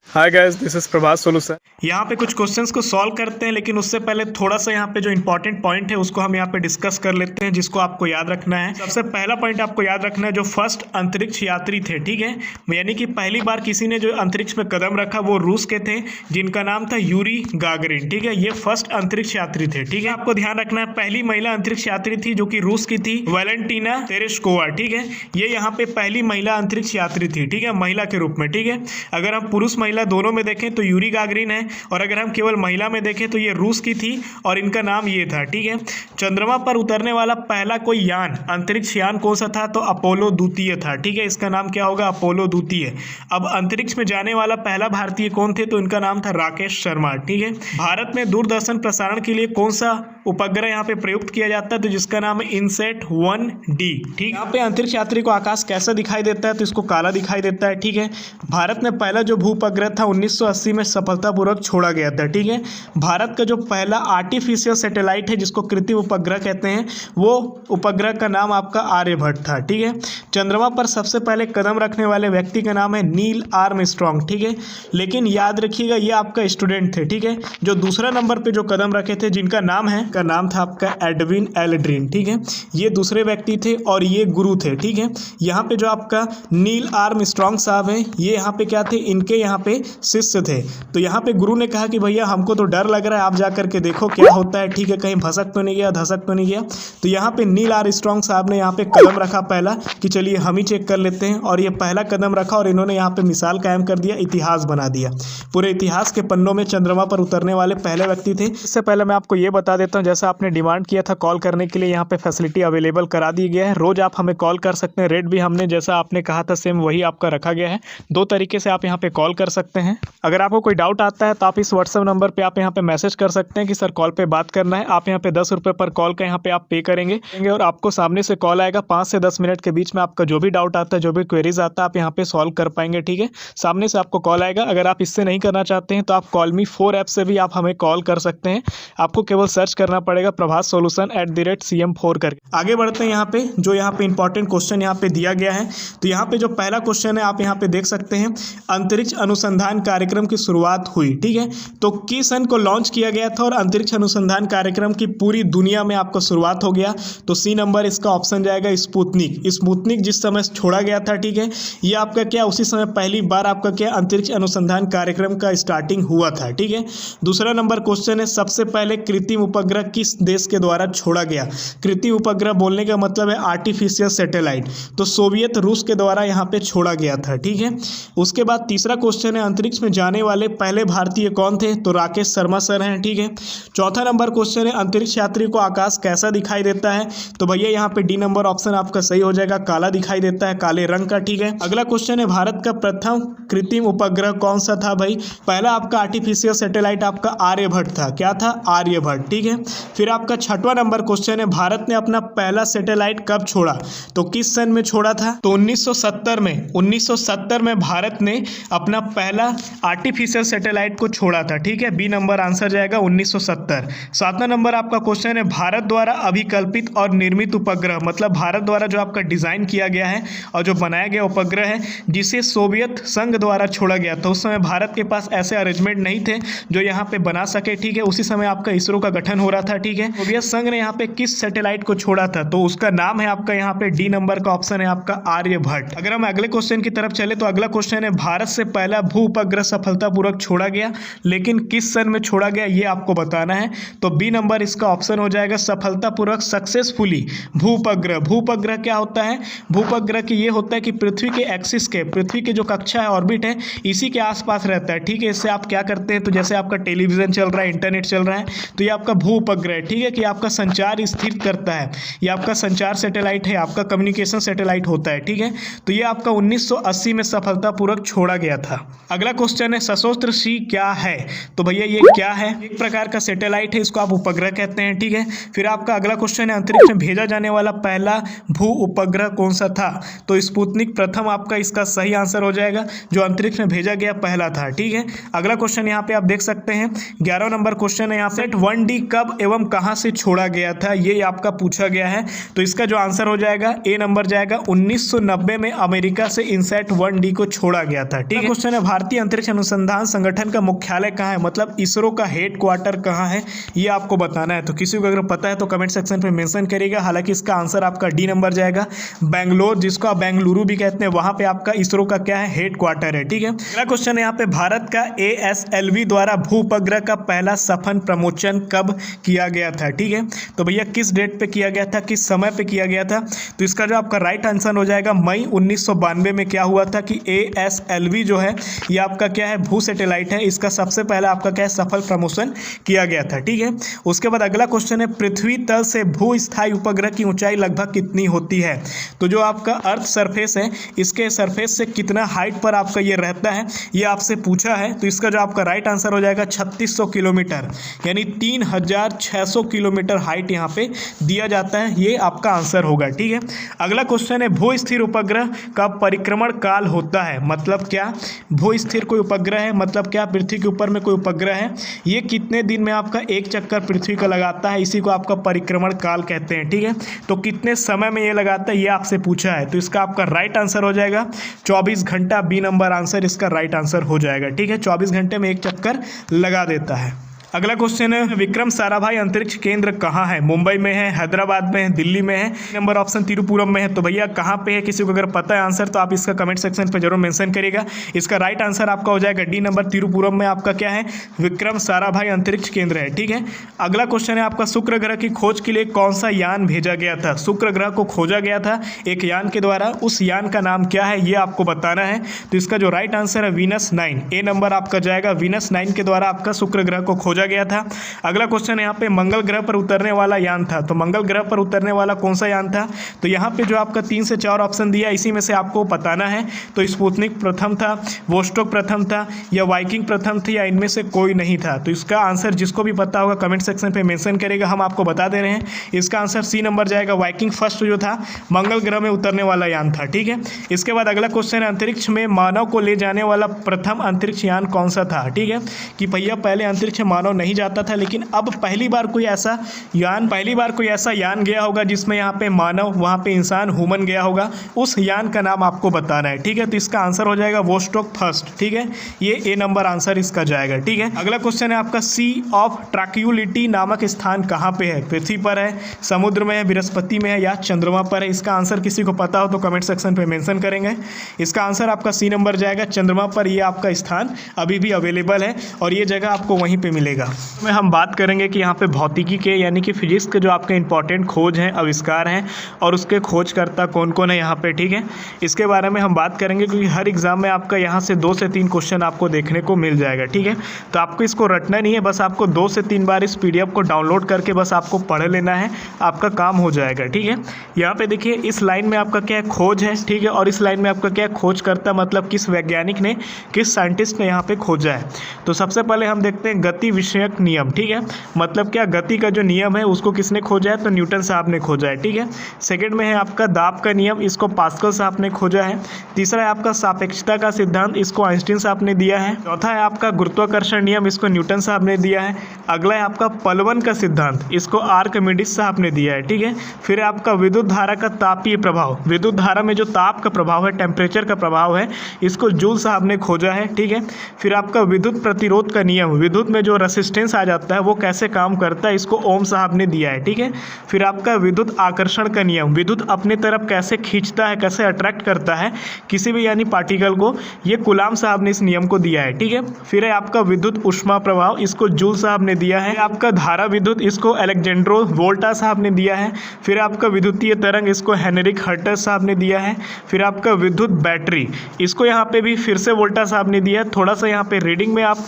Hi guys, this is Prabhas solution. यहाँ पे कुछ क्वेश्चंस को सॉल्व करते हैं, लेकिन उससे पहले थोड़ा सा यहाँ पे जो इंपॉर्टेंट पॉइंट है उसको हम यहाँ पे डिस्कस कर लेते हैं, जिसको आपको याद रखना है। सबसे पहला पॉइंट आपको याद रखना है, जो फर्स्ट अंतरिक्ष यात्री थे, ठीक है, यानी कि पहली बार किसी ने जो अंतरिक्ष में कदम रखा वो रूस के थे, जिनका नाम था यूरी गागरिन, ठीक है। ये फर्स्ट अंतरिक्ष यात्री थे, ठीक है। आपको ध्यान रखना है, पहली महिला अंतरिक्ष यात्री थी जो कि रूस की थी, वैलेंटीना तेरेश्कोवा, ठीक है। ये यहाँ पे पहली महिला अंतरिक्ष यात्री थी, ठीक है, महिला के रूप में, ठीक है। अगर हम पुरुष महिला दोनों में देखें तो यूरी गागरिन है, और अगर हम केवल महिला में देखें तो ये रूस की थी और इनका नाम ये था, ठीक है। चंद्रमा पर उतरने वाला पहला कोई यान, अंतरिक्ष यान कौन सा था? तो अपोलो द्वितीय था, ठीक है। इसका नाम क्या होगा? अपोलो द्वितीय। अब अंतरिक्ष में जाने वाला पहला भारतीय कौन थे? तो इनका नाम था राकेश शर्मा, ठीक है। भारत में दूरदर्शन प्रसारण के लिए कौन सा उपग्रह यहाँ पे प्रयुक्त किया जाता है? तो जिसका नाम है इनसेट 1D, ठीक। यहाँ पे अंतरिक्ष यात्री को आकाश कैसा दिखाई देता है? तो इसको काला दिखाई देता है, ठीक है। भारत में पहला जो भू उपग्रह था 1980 में सफलतापूर्वक छोड़ा गया था, ठीक है। भारत का जो पहला आर्टिफिशियल सैटेलाइट है, जिसको कृत्रिम उपग्रह कहते हैं, वो उपग्रह का नाम आपका आर्यभट्ट था, ठीक है। चंद्रमा पर सबसे पहले कदम रखने वाले व्यक्ति का नाम है नील आर्मस्ट्रॉन्ग, ठीक है। लेकिन याद रखिएगा ये आपका स्टूडेंट थे, ठीक है। जो दूसरा नंबर पे जो कदम रखे थे, जिनका नाम है, का नाम था आपका एडविन एल्ड्रिन, ठीक है। ये दूसरे व्यक्ति थे और ये गुरु थे, ठीक है। यहाँ पे जो आपका नील आर्मस्ट्रॉन्ग साहब है, ये यहाँ पे क्या थे? इनके यहाँ पे शिष्य थे। तो यहाँ पे गुरु ने कहा कि भैया हमको तो डर लग रहा है, आप जा करके देखो क्या होता है, ठीक है, कहीं भसक तो नहीं गया, धसक तो नहीं गया। तो यहाँ पे नील आर्मस्ट्रॉन्ग साहब ने यहाँ पे कदम रखा पहला, कि चलिए हम ही चेक कर लेते हैं, और ये पहला कदम रखा और इन्होंने यहाँ पे मिसाल कायम कर दिया, इतिहास बना दिया। पूरे इतिहास के पन्नों में चंद्रमा पर उतरने वाले पहले व्यक्ति थे। इससे पहले मैं आपको ये बता देता हूँ, जैसा आपने डिमांड किया था कॉल करने के लिए, यहाँ पे फैसिलिटी अवेलेबल करा दी गया है। रोज आप हमें कॉल कर सकते हैं। रेट भी हमने जैसा आपने कहा था सेम वही आपका रखा गया है। दो तरीके से आप यहाँ पे कॉल कर सकते हैं। अगर आपको कोई डाउट आता है तो आप इस व्हाट्सएप नंबर पे आप यहाँ पे मैसेज कर सकते हैं कि सर कॉल पे बात करना है। आप यहाँ पे 10 रुपये पर कॉल का यहाँ पे आप पे करेंगे, और आपको सामने से कॉल आएगा। 5 से 10 मिनट के बीच में आपका जो भी डाउट आता है, जो भी क्वेरीज आता है, आप यहाँ पे सॉल्व कर पाएंगे, ठीक है। सामने से आपको कॉल आएगा। अगर आप इससे नहीं करना चाहते हैं तो आप कॉल मी 4 ऐप से भी आप हमें कॉल कर सकते हैं। आपको केवल सर्च करना पड़ेगा प्रभास सोल्यूशन @CM4 करके। आगे बढ़ते हैं। यहाँ पे जो यहाँ पे इंपॉर्टेंट क्वेश्चन यहाँ पे दिया गया है, तो यहाँ पे जो पहला क्वेश्चन है आप यहाँ पे देख सकते हैं, अंतरिक्ष अनुसंधान कार्यक्रम की शुरुआत हुई, ठीक है। तो किस सन को लॉन्च किया गया था और अंतरिक्ष अनुसंधान कार्यक्रम की पूरी दुनिया में आपको शुरुआत हो गया? तो सी नंबर इसका ऑप्शन जाएगा स्पुतनिक। स्पुतनिक जिस समय छोड़ा गया था, ठीक है, ये आपका क्या उसी समय पहली बार आपका क्या अंतरिक्ष अनुसंधान कार्यक्रम का स्टार्टिंग हुआ था, ठीक है। दूसरा नंबर क्वेश्चन है, सबसे पहले कृत्रिम उपग्रह किस देश के द्वारा छोड़ा गया? कृत्रिम उपग्रह बोलने का मतलब है आर्टिफिशियल सैटेलाइट, तो सोवियत रूस के द्वारा यहाँ पे छोड़ा गया था, ठीक है। उसके बाद तीसरा क्वेश्चन है, अंतरिक्ष में जाने वाले पहले भारतीय कौन थे? तो राकेश शर्मा सर हैं, ठीक है। चौथा नंबर क्वेश्चन है, अंतरिक्ष यात्री को आकाश कैसा दिखाई देता है? तो भैया यहाँ पे डी नंबर ऑप्शन आपका सही हो जाएगा, काला दिखाई देता है, काले रंग का, ठीक है। अगला क्वेश्चन है, भारत का प्रथम कृत्रिम उपग्रह कौन सा था? भाई पहला आपका आर्टिफिशियल सैटेलाइट आपका आर्यभट्ट था। क्या था? आर्यभट्ट, ठीक है। फिर आपका छठवां नंबर क्वेश्चन है, भारत ने अपना पहला सैटेलाइट कब छोड़ा? तो किस सन में छोड़ा था? तो 1970 में। 1970 में भारत ने अपना पहला आर्टिफिशियल सैटेलाइट को छोड़ा था, ठीक है। बी नंबर आंसर जाएगा 1970। सातवां नंबर आपका क्वेश्चन है, भारत द्वारा अभिकल्पित और निर्मित उपग्रह, मतलब भारत द्वारा जो आपका डिजाइन किया गया है और जो बनाया गया उपग्रह है, जिसे सोवियत संघ द्वारा छोड़ा गया था। उस समय भारत के पास ऐसे अरेंजमेंट नहीं थे जो यहाँ पे बना सके, ठीक है। उसी समय आपका इसरो का गठन हो रहा था, ठीक है। सोवियत संघ ने यहाँ पे किस सैटेलाइट को छोड़ा था? तो उसका नाम है आपका यहाँ पे डी नंबर का ऑप्शन है आपका आर्यभट्ट। अगर हम अगले क्वेश्चन की तरफ चले तो अगला क्वेश्चन है, भारत से पहला भू उपग्रह सफलतापूर्वक छोड़ा गया, लेकिन किस सन में छोड़ा गया ये आपको बताना है। तो बी नंबर इसका ऑप्शन हो जाएगा सफलतापूर्वक, सक्सेसफुली भू उपग्रह। भू उपग्रह क्या होता है? भू उपग्रह की ये होता है कि पृथ्वी के एक्सिस के, पृथ्वी के जो कक्षा है, ऑर्बिट है, इसी के आसपास रहता है, ठीक है। इससे आप क्या करते हैं, तो जैसे आपका टेलीविजन चल रहा है, इंटरनेट चल रहा है, तो ये आपका भू उपग्रह है, ठीक है, कि आपका संचार स्थिर करता है। ये आपका संचार सैटेलाइट है, आपका कम्युनिकेशन सैटेलाइट होता है, ठीक है। तो ये आपका 1980 में सफलतापूर्वक छोड़ा गया था। अगला क्वेश्चन है, सशस्त्र सी क्या है? तो भैया ये क्या है? एक प्रकार का सैटेलाइट है, इसको आप उपग्रह कहते हैं, ठीक है। फिर आपका अगला क्वेश्चन है, अंतरिक्ष में भेजा जाने वाला पहला भू उपग्रह कौन सा था? तो स्पुतनिक प्रथम आपका इसका सही आंसर हो जाएगा, जो अंतरिक्ष में भेजा गया पहला था, ठीक है। अगला क्वेश्चन यहाँ पे आप देख सकते हैं, 11वां नंबर क्वेश्चन है यहाँ पे, 1D कब एवं कहां से छोड़ा गया था, ये आपका पूछा गया है। तो इसका जो आंसर हो जाएगा ए नंबर जाएगा 1990 में अमेरिका से इनसैट 1D को छोड़ा गया था। ठीक है, क्वेश्चन है भारतीय अंतरिक्ष अनुसंधान संगठन का मुख्यालय कहाँ है, मतलब इसरो का हेड क्वार्टर कहाँ है, ये आपको बताना है। तो किसी को अगर पता है तो कमेंट सेक्शन पे मेंशन करिएगा। हालांकि इसका आंसर आपका डी नंबर जाएगा, बेंगलोर, जिसको आप बेंगलुरु भी कहते हैं, वहां पे आपका इसरो का क्या है, हेड क्वार्टर है। ठीक है, अगला क्वेश्चन है यहाँ पे भारत का ASLV द्वारा भू उपग्रह का पहला सफल प्रमोशन कब किया गया था। ठीक है, तो भैया किस डेट पे किया गया था, किस समय पे किया गया था। तो इसका जो आपका राइट आंसर हो जाएगा मई 1992 में क्या हुआ था कि ASLV जो है ये आपका क्या है, भू सैटेलाइट है, इसका सबसे पहला आपका क्या है, सफल प्रमोशन किया गया था। ठीक है, उसके बाद अगला क्वेश्चन है पृथ्वी तल से भू स्थायी उपग्रह की ऊंचाई लगभग कितनी होती है। तो जो आपका अर्थ सरफेस है, इसके सरफेस से कितना हाइट पर आपका ये रहता है, ये आपसे पूछा है। तो इसका जो आपका राइट आंसर हो जाएगा 3600 किलोमीटर, यानी 3600 किलोमीटर हाइट यहाँ पे दिया जाता है, ये आपका आंसर होगा। ठीक है, अगला क्वेश्चन है भू स्थिर उपग्रह का परिक्रमण काल होता है, मतलब क्या। भू स्थिर कोई उपग्रह है, मतलब क्या, पृथ्वी के ऊपर में कोई उपग्रह है, ये कितने दिन में आपका एक चक्कर पृथ्वी का लगाता है, इसी को आपका परिक्रमण काल कहते हैं। ठीक है, तो कितने समय में ये लगाता है, ये आपसे पूछा है। तो इसका आपका राइट आंसर हो जाएगा 24 घंटा, बी नंबर आंसर इसका राइट आंसर हो जाएगा। ठीक है, 24 घंटे में एक चक्कर लगा देता है। अगला क्वेश्चन है विक्रम साराभाई अंतरिक्ष केंद्र कहाँ है, मुंबई में है, हैदराबाद में है, दिल्ली में है, नंबर ऑप्शन तिरुपुरम में है। तो भैया कहाँ पे है, किसी को अगर पता है आंसर तो आप इसका कमेंट सेक्शन पे जरूर मेंशन करिएगा। इसका राइट आंसर आपका हो जाएगा डी नंबर, तिरुपुरम में आपका क्या है, विक्रम साराभाई अंतरिक्ष केंद्र है। ठीक है, अगला क्वेश्चन है आपका शुक्र ग्रह की खोज के लिए कौन सा यान भेजा गया था। शुक्र ग्रह को खोजा गया था एक यान के द्वारा, उस यान का नाम क्या है, ये आपको बताना है। तो इसका जो राइट आंसर है वीनस 9, ए नंबर आपका जाएगा, वीनस 9 के द्वारा आपका शुक्र ग्रह को खोजा गया था। अगला क्वेश्चन यहाँ पे मंगल ग्रह पर उतरने वाला यान था, तो मंगल ग्रह पर उतरने वाला कौन सा यान था। तो यहाँ पे जो आपका 3 से 4 ऑप्शन दिया, इसी में से आपको बताना है। तो स्पुतनिक प्रथम था, वोस्टोक प्रथम था, या वाइकिंग प्रथम थी, या इनमें से कोई नहीं था। तो इसका आंसर जिसको भी पता होगा कमेंट सेक्शन पे मेंशन करेगा, हम आपको बता दे रहे हैं। इसका आंसर सी नंबर जाएगा, वाइकिंग फर्स्ट जो था मंगल ग्रह में उतरने वाला यान था। ठीक है, इसके बाद अगला क्वेश्चन है अंतरिक्ष में मानव को ले जाने वाला प्रथम अंतरिक्ष यान कौन सा था। ठीक है, कि भैया पहले अंतरिक्ष में मानव नहीं जाता था, लेकिन अब पहली बार कोई ऐसा यान गया होगा जिसमें यहाँ पे मानव, वहाँ पे इंसान, ह्यूमन गया होगा, उस यान का नाम आपको बताना है। ठीक है, तो इसका आंसर हो जाएगा वोस्टोक फर्स्ट। ठीक है, ये ए नंबर आंसर इसका जाएगा। ठीक है, अगला क्वेश्चन है आपका सी ऑफ ट्रैक्यूलिटी नामक स्थान कहाँ पे है, पृथ्वी पर है, समुद्र में है, बृहस्पति में है, या चंद्रमा पर है। इसका आंसर किसी को पता हो तो कमेंट सेक्शन पे मेंशन करेंगे। इसका आंसर आपका सी नंबर जाएगा, चंद्रमा पर ये आपका स्थान अभी भी अवेलेबल है और ये जगह आपको वहीं पे मिलेगा। में हम बात करेंगे कि यहाँ पे भौतिकी के यानी कि फिजिक्स के जो आपके इंपॉर्टेंट खोज हैं, आविष्कार हैं और उसके खोजकर्ता कौन कौन है यहाँ पे। ठीक है, इसके बारे में हम बात करेंगे क्योंकि हर एग्जाम में आपका यहाँ से 2 से 3 क्वेश्चन आपको देखने को मिल जाएगा। ठीक है, तो आपको इसको रटना नहीं है, बस आपको 2 से 3 बार इस PDF को डाउनलोड करके बस आपको पढ़ लेना है, आपका काम हो जाएगा। ठीक है, यहाँ पे देखिए इस लाइन में आपका क्या है, खोज है। ठीक है, और इस लाइन में आपका क्या है, खोजकर्ता, मतलब किस वैज्ञानिक ने, किस साइंटिस्ट ने यहाँ पे खोजा है। तो सबसे पहले हम देखते हैं गति विषयक नियम। ठीक है, मतलब क्या, गति का जो नियम है उसको किसने खोजा है, तो न्यूटन साहब ने खोजा है। ठीक है, सेकंड में है आपका दाब का नियम, इसको पास्कल साहब ने खोजा है। तीसरा है आपका सापेक्षता का सिद्धांत, इसको आइंस्टीन साहब ने दिया है। चौथा है आपका गुरुत्वाकर्षण नियम, इसको न्यूटन साहब ने दिया है। अगला है आपका पलवन का सिद्धांत, इसको आर्किमिडीज साहब ने दिया है। ठीक है, फिर आपका विद्युत धारा का तापीय प्रभाव, विद्युत धारा में जो ताप का प्रभाव है, टेम्परेचर का प्रभाव है, इसको जूल साहब ने खोजा है। ठीक है, फिर आपका विद्युत प्रतिरोध का नियम, विद्युत में जो रेसिस्टेंस आ जाता है वो कैसे काम करता है, इसको ओम साहब ने दिया है। ठीक है, फिर आपका विद्युत आकर्षण का नियम, विद्युत अपने तरफ कैसे खींचता है, कैसे अट्रैक्ट करता है किसी भी यानी पार्टिकल को, ये कूलाम साहब ने इस नियम को दिया है। ठीक है, फिर है आपका विद्युत ऊष्मा प्रभाव, इसको जूल साहब ने दिया है। आपका धारा विद्युत, इसको अलेक्जेंड्रो वोल्टा साहब ने दिया है। फिर आपका विद्युतीय तरंग, इसको हेनरिक हर्टर साहब ने दिया है। फिर आपका विद्युत बैटरी, इसको यहाँ पे भी फिर से वोल्टा साहब ने दिया है। थोड़ा सा यहाँ पे रीडिंग में आप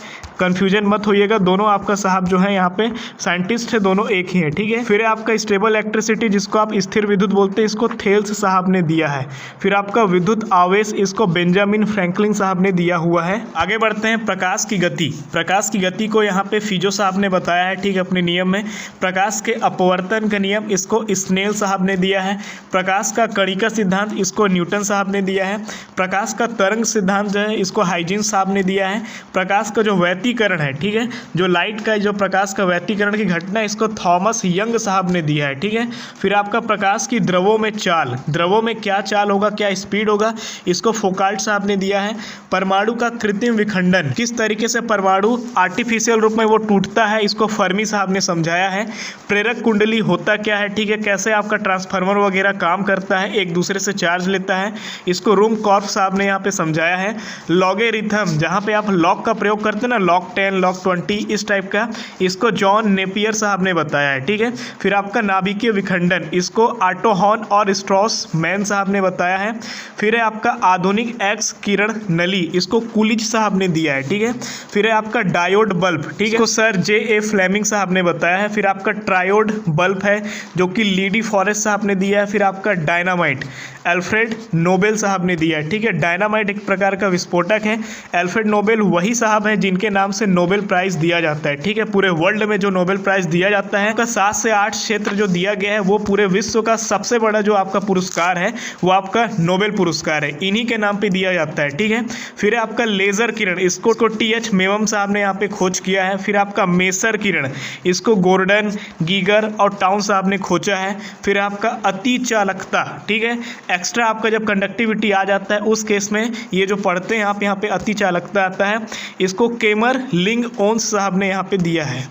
कंफ्यूजन मत होइएगा, दोनों आपका साहब जो है यहाँ पे साइंटिस्ट है, दोनों एक ही है। ठीक है, फिर आपका स्टेबल इलेक्ट्रिसिटी, जिसको आप स्थिर विद्युत बोलते हैं, इसको थेल्स साहब ने दिया है। फिर आपका विद्युत आवेश, इसको बेंजामिन फ्रैंकलिन साहब ने दिया हुआ है। आगे बढ़ते हैं, प्रकाश की गति, प्रकाश की गति को यहाँ पे फिजो साहब ने बताया है। ठीक है, अपने नियम में। प्रकाश के अपवर्तन का नियम, इसको स्नेल साहब ने दिया है। प्रकाश का कणिका सिद्धांत, इसको न्यूटन साहब ने दिया है। प्रकाश का तरंग सिद्धांत जो है, इसको हाइजीन साहब ने दिया है। प्रकाश का जो वैती व्यतिकरण है, ठीक है, जो लाइट का जो प्रकाश का व्यतिकरण की घटना, इसको थॉमस यंग साहब ने दिया है, ठीक है। फिर आपका प्रकाश की द्रवों में चाल, द्रवों में क्या चाल होगा, क्या स्पीड होगा, इसको फोकाल्ट साहब ने दिया है। परमाणु का कृत्रिम विखंडन, किस तरीके से परमाणु आर्टिफिशियल रूप में वो टूटता है, इसको फर्मी साहब ने समझाया है। प्रेरक कुंडली होता क्या है, ठीक है, कैसे आपका ट्रांसफार्मर वगैरह काम करता है, एक दूसरे से चार्ज लेता है, इसको रूम कॉर्फ साहब ने यहाँ पे समझाया है। लॉगेरिथम, जहाँ पे आप लॉग का प्रयोग करते हैं ना, log 10 log 20 इस टाइप का, इसको जॉन नेपियर साहब ने बताया है, ठीक है। फिर आपका नाभिकीय विखंडन, इसको ऑटो हॉर्न और स्ट्रॉस मैन साहब ने बताया है। फिर है आपका आधुनिक एक्स किरण नली, इसको कुलिज साहब ने दिया है, ठीक है। फिर है आपका डायोड बल्ब, ठीक है, इसको सर J.A. फ्लेमिंग साहब ने बताया है। फिर आपका ट्रायोड बल्ब है जो कि लीडी फॉरेस्ट साहब ने दिया है। फिर आपका डायनामाइट अल्फ्रेड नोबेल साहब ने दिया है, ठीक है। डायनामाइट एक प्रकार का विस्फोटक है। अल्फ्रेड नोबेल वही साहब हैं जिनके नाम से नोबेल प्राइज दिया जाता है, ठीक है। पूरे वर्ल्ड में जो नोबेल प्राइज दिया जाता है, उसका 7 से 8 क्षेत्र जो दिया गया है, वो पूरे विश्व का सबसे बड़ा जो आपका पुरस्कार है वो आपका नोबेल पुरस्कार है, इन्हीं के नाम पे दिया जाता है, ठीक है। फिर आपका लेजर किरण, इसको T.H. मेवम साहब ने यहाँ पे खोज किया है। फिर आपका मेसर किरण, इसको गोर्डन, गीगर और टाउन साहब ने खोजा है। फिर आपका अति चालकता, ठीक है, एक्स्ट्रा आपका जब कंडक्टिविटी आ जाता है उस केस में ये जो पढ़ते हैं आप यहाँ पे अति चालकता आता है, इसको केमर लिंग ओन्स साहब ने यहाँ पे दिया है।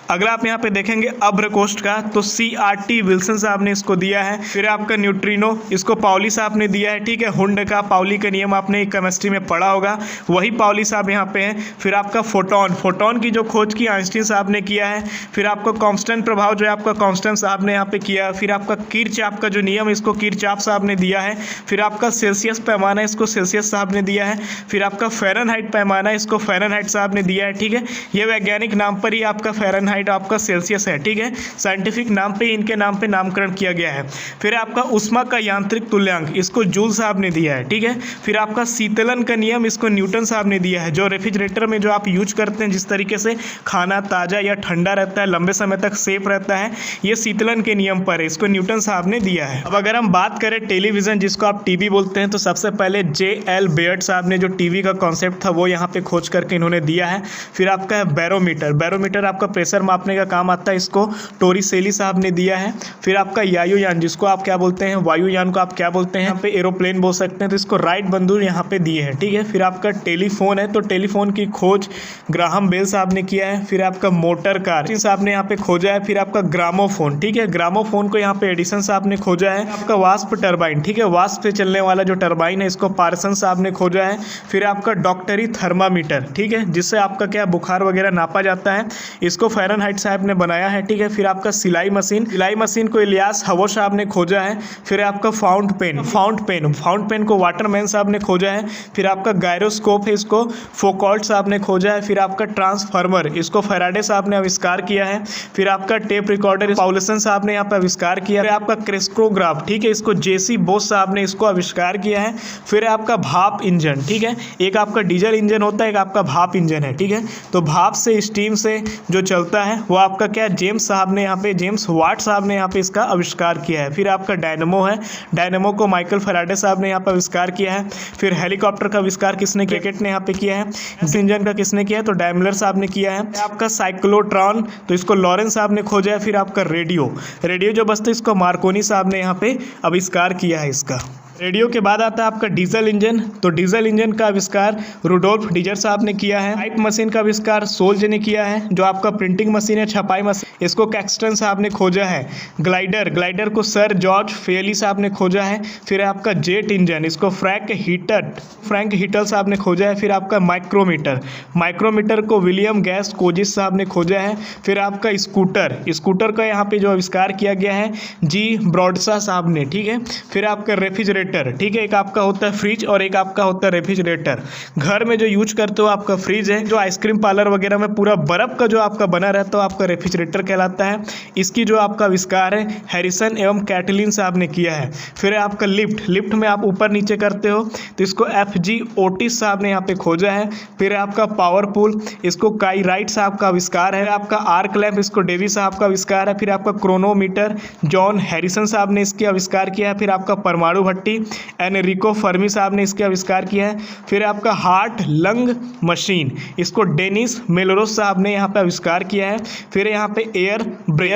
अगला आप यहाँ पे देखेंगे अभ्रकोष्ठ का, तो C.R.T. विल्सन साहब ने इसको दिया है। फिर आपका न्यूट्रिनो, इसको पाउली साहब ने दिया है, ठीक है। हुंड का पाउली का नियम आपने केमिस्ट्री में पढ़ा होगा, वही पाउली साहब यहाँ पे हैं। फिर आपका फोटोन, फोटोन की जो खोज की आइंस्टीन साहब ने किया है। फिर आपका कांस्टेंट प्रभाव जो है आपका कांस्टेंट साहब ने यहाँ पे किया। फिर आपका किरचॉफ का जो नियम, इसको किरचॉफ साहब ने दिया है। फिर आपका सेल्सियस पैमाना, इसको सेल्सियस साहब ने दिया है। फिर आपका फ़ारेनहाइट पैमाना, इसको फ़ारेनहाइट साहब ने दिया है, ठीक है। ये वैज्ञानिक नाम पर ही आपका फ़ारेनहाइट आपका सेल्सियस है, ठीक है, साइंटिफिक नाम पे इनके नाम पे नामकरण किया गया है। फिर आपका उष्मा का यांत्रिक तुल्यांक, इसको जूल साहब ने दिया है, ठीक है। फिर आपका शीतलन का नियम, इसको न्यूटन साहब ने दिया है। जो रेफ्रिजरेटर में जो आप यूज करते हैं, जिस तरीके से खाना ताज़ा या ठंडा रहता है, लंबे समय तक सेफ रहता है, ये शीतलन के नियम पर है, इसको न्यूटन साहब ने दिया है। अब अगर हम बात करें टेलीविज़न, जिसको आप टीवी बोलते हैं, तो सबसे पहले J.L. बेयर्ड साहब ने जो टीवी का कॉन्सेप्ट था वो यहाँ पे खोज करके इन्होंने दिया है। फिर आपका है बैरोमीटर, बैरोमीटर आपका प्रेशर मापने का काम आता है, इसको टोरिसेली साहब ने दिया है। फिर आपका वायुयान, जिसको आप क्या बोलते हैं, वायुयान को आप क्या बोलते हैं, यहाँ पे एरोप्लेन बोल सकते हैं, तो इसको राइट बंधु यहाँ पे दिए हैं, ठीक है। फिर आपका टेलीफोन है, तो टेलीफोन की खोज ग्राहम बेल साहब ने किया है। फिर आपका मोटर कार साहब ने यहाँ पे खोजा है। फिर आपका ग्रामोफोन, ठीक है, ग्रामोफोन को यहाँ पे एडिसन साहब ने खोजा है। आपका वाष्प टरबाइन, ठीक है, वाष्प से चलने वाला जो टरबाइन है, इसको पार्सन साहब ने खोजा है। फिर आपका डॉक्टरी थर्मामीटर, ठीक है, जिससे आपका क्या बुखार वगैरह नापा जाता है, इसको फ़ारेनहाइट साहब ने बनाया है, ठीक है। फिर आपका सिलाई मशीन, सिलाई मशीन को इलियास हवो साहब ने खोजा है। फिर आपका फाउंट पेन, फाउंट पेन को वाटरमैन साहब ने खोजा है। फिर आपका गायरोस्कोप है, इसको फोकाल्ट साहब ने खोजा है। फिर आपका ट्रांसफार्मर, इसको फैराडे साहब ने आविष्कार किया है। फिर आपका टेप रिकॉर्डर पाउलसन साहब ने यहाँ पे आविष्कार किया है। आपका क्रेस्कोग्राफ, ठीक है, इसको J.C. बोस साहब ने इसको आविष्कार किया है। फिर आपका भाप इंजन, ठीक है, एक आपका डीजल इंजन होता है, एक आपका भाप इंजन है, ठीक है। तो भाप से, स्टीम से जो चलता है वो आपका क्या, जेम्स साहब ने यहाँ पे, जेम्स वाट साहब ने यहाँ पे इसका आविष्कार किया है। फिर आपका डायनमो है, डायनमो को माइकल फैराडे साहब ने यहाँ पे आविष्कार किया है। फिर हेलीकॉप्टर का आविष्कार किसने, क्रिकेट ने यहाँ पे किया है। इस इंजन का किसने किया है, तो डैमलर साहब ने किया है। आपका साइक्लोट्रॉन, तो इसको लॉरेंस साहब ने खोजा है। फिर आपका रेडियो, रेडियो जो बजता है, इसको मार्कोनी साहब ने यहाँ पे आविष्कार किया है इसका। रेडियो के बाद आता है आपका डीजल इंजन, तो डीजल इंजन का आविष्कार रुडोल्फ डीजर साहब ने किया है। टाइप मशीन का आविष्कार सोल्ज ने किया है, जो आपका प्रिंटिंग मशीन है, छपाई मशीन, इसको कैक्सटन साहब ने खोजा है। ग्लाइडर, ग्लाइडर को सर जॉर्ज फेयली साहब ने खोजा है। फिर आपका जेट इंजन, इसको फ्रैंक हीटल साहब ने खोजा है। फिर आपका माइक्रोमीटर, माइक्रोमीटर को विलियम गैस कोजिस साहब ने खोजा है। फिर आपका स्कूटर, स्कूटर का यहाँ पे जो आविष्कार किया गया है G. ब्रॉडशॉ साहब ने, ठीक है। फिर आपका रेफ्रिजरेटर, ठीक है, एक आपका होता है फ्रिज और एक आपका होता है रेफ्रिजरेटर। घर में जो यूज करते हो आपका फ्रिज है, जो आइसक्रीम पार्लर वगैरह में पूरा बर्फ का जो आपका बना रहता है आपका रेफ्रिजरेटर कहलाता है। इसकी जो आपका आविष्कार है हैरिसन एवं कैटलिन साहब ने किया है। फिर आपका लिफ्ट, लिफ्ट में आप ऊपर नीचे करते हो, तो इसको F.G. ओटिस साहब ने यहाँ पे खोजा है। फिर आपका पावर पुल, इसको काई राइट साहब का आविष्कार है। आपका आर्क लैंप, इसको डेवी साहब का आविष्कार है। फिर आपका क्रोनोमीटर, जॉन हैरिसन साहब ने इसके आविष्कार किया है। फिर आपका परमाणु भट्टी, एनरिको फर्मी साहब ने इसके आविष्कार किया है। फिर आपका हार्ट लंग मशीन, इसको डेनिस मेलोरोस साहब ने यहाँ पे आविष्कार किया है। फिर यहाँ पे एयर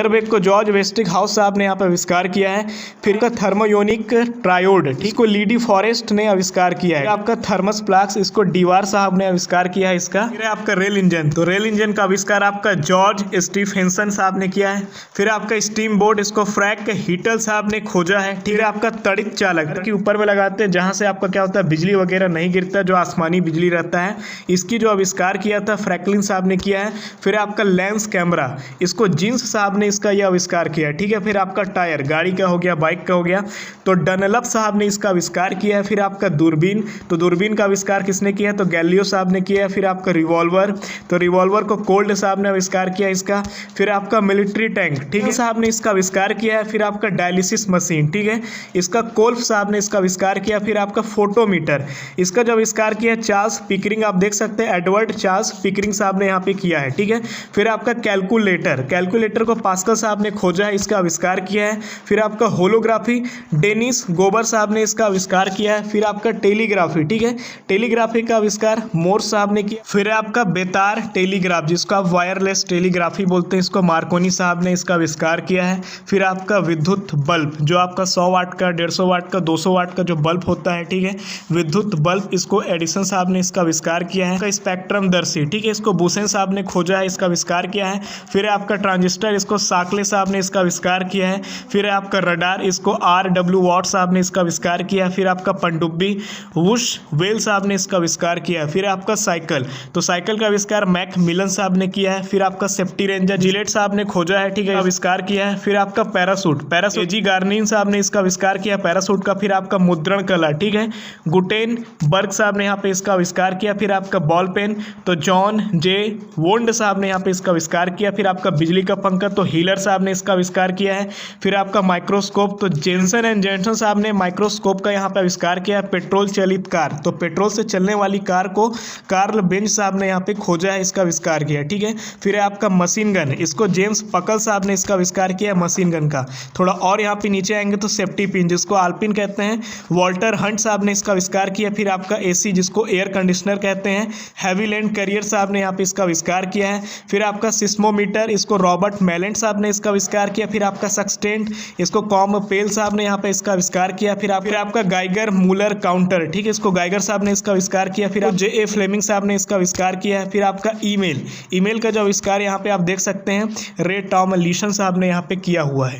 बैग को जॉर्ज वेस्टिंग हाउस साहब ने यहाँ पे आविष्कार किया है। फिर का थर्मोयोनिक ट्रायोड, ठीक को लीडी फॉरेस्ट ने आविष्कार किया है। आपका थर्मस फ्लास्क, इसको डीवार साहब ने आविष्कार किया है इसका। फिर आपका रेल इंजन, तो रेल इंजन का आविष्कार आपका जॉर्ज स्टीफेंसन साहब ने किया है। फिर आपका स्टीम बोट, इसको फ्रैंक हीटल साहब ने खोजा है। फिर आपका तड़ित चालक के ऊपर में लगाते हैं जहां से आपका क्या होता है बिजली वगैरह नहीं गिरता, जो आसमानी बिजली रहता है, इसकी जो आविष्कार किया था फ्रैंकलिन साहब ने किया है। फिर आपका लेंस कैमरा, इसको जींस साहब ने इसका यह आविष्कार किया है, ठीक है। फिर आपका टायर, गाड़ी का हो गया, बाइक का हो गया, तो डनलप साहब ने इसका आविष्कार किया है। फिर आपका दूरबीन, तो दूरबीन का आविष्कार किसने किया है, तो गैलिलियो साहब ने किया है। फिर आपका रिवॉल्वर, तो रिवॉल्वर को कोल्ड साहब ने आविष्कार किया इसका। फिर आपका मिलिट्री टैंक, ठीक है, साहब ने इसका आविष्कार किया है। फिर आपका डायलिसिस मशीन, ठीक है, इसका कोल्फ साहब ने इसका आविष्कार किया। फिर आपका फोटोमीटर, इसका जो आविष्कार किया चार्ल्स पिकरिंग, आप देख सकते हैं एडवर्ड चार्ल्स पिकरिंग साहब ने यहाँ पे किया है, ठीक है। फिर आपका कैलकुलेटर, कैलकुलेटर को पास्कल साहब ने खोजा है, इसका आविष्कार किया है। फिर आपका होलोग्राफी, डेनिस गोबर साहब ने इसका आविष्कार किया है। फिर आपका टेलीग्राफी, ठीक है, टेलीग्राफी का आविष्कार मोर्स साहब ने किया। फिर आपका बेतार टेलीग्राफ, जिसको आप वायरलेस टेलीग्राफी बोलते हैं, इसको मार्कोनी साहब ने इसका आविष्कार किया है। फिर आपका विद्युत बल्ब, जो आपका 100 वाट का, 150 वाट का, 200 वाट का जो बल्ब होता है, ठीक है, विद्युत बल्ब, इसको एडिसन साहब ने इसका आविष्कार किया है। स्पेक्ट्रम दर्शी, ठीक है, इसको बुसेन साहब ने खोजा है, इसका आविष्कार किया है। फिर आपका ट्रांजिस्टर, इसको साकले साहब ने इसका आविष्कार किया है। फिर आपका रडार, इसको RW वॉट साहब ने इसका आविष्कार किया। फिर आपका पनडुब्बी, वुश वेल साहब ने इसका आविष्कार किया। फिर आपका साइकिल, तो साइकिल का आविष्कार मैक मिलन साहब ने किया है। फिर आपका सेफ्टी रेंजर, जिलेट साहब ने खोजा है, ठीक है, आविष्कार किया है। फिर आपका पैरासूट, जी गार्निन साहब ने इसका आविष्कार किया पैरासूट का। फिर आपका मुद्रण कला, ठीक है, गुटेन बर्ग साहब ने यहाँ पे इसका आविष्कार किया। फिर आपका बॉल पेन, तो जॉन जे वोंड साहब ने यहाँ पे इसका आविष्कार किया। फिर आपका बिजली का पंखा, तो हीलर साहब ने इसका आविष्कार किया है। फिर आपका माइक्रोस्कोप, तो जेनसन एंड जेनसन साहब ने माइक्रोस्कोप का यहाँ पे आविष्कार किया है। पेट्रोल चलित कार, तो पेट्रोल से चलने वाली कार को कार्ल बेंच साहब ने यहाँ पे खोजा है, इसका आविष्कार किया, ठीक है। फिर आपका मशीन गन, इसको जेम्स पकल साहब ने इसका आविष्कार किया मशीन गन का। थोड़ा और यहाँ पे नीचे आएंगे तो सेफ्टी पिन, जिसको आल्पिन कहते हैं, वॉल्टर हंट साहब ने इसका आविष्कार किया। फिर आपका AC, जिसको एयर कंडीशनर कहते हैं, हैवीलैंड करियर साहब ने यहाँ पे इसका आविष्कार किया है। फिर आपका सिस्मोमीटर, इसको रॉबर्ट मेलेंट साहब ने इसका आविष्कार किया। फिर आपका सक्सटेंट, इसको कॉम पेल साहब ने यहाँ पे इसका आविष्कार किया। फिर आपका गाइगर मूलर काउंटर, ठीक है, इसको गाइगर साहब ने इसका आविष्कार किया। फिर JA फ्लेमिंग साहब ने इसका आविष्कार किया है। फिर आपका ईमेल का जो आविष्कार यहाँ पे आप देख सकते हैं रे टॉमलिंसन साहब ने यहाँ पे किया हुआ है।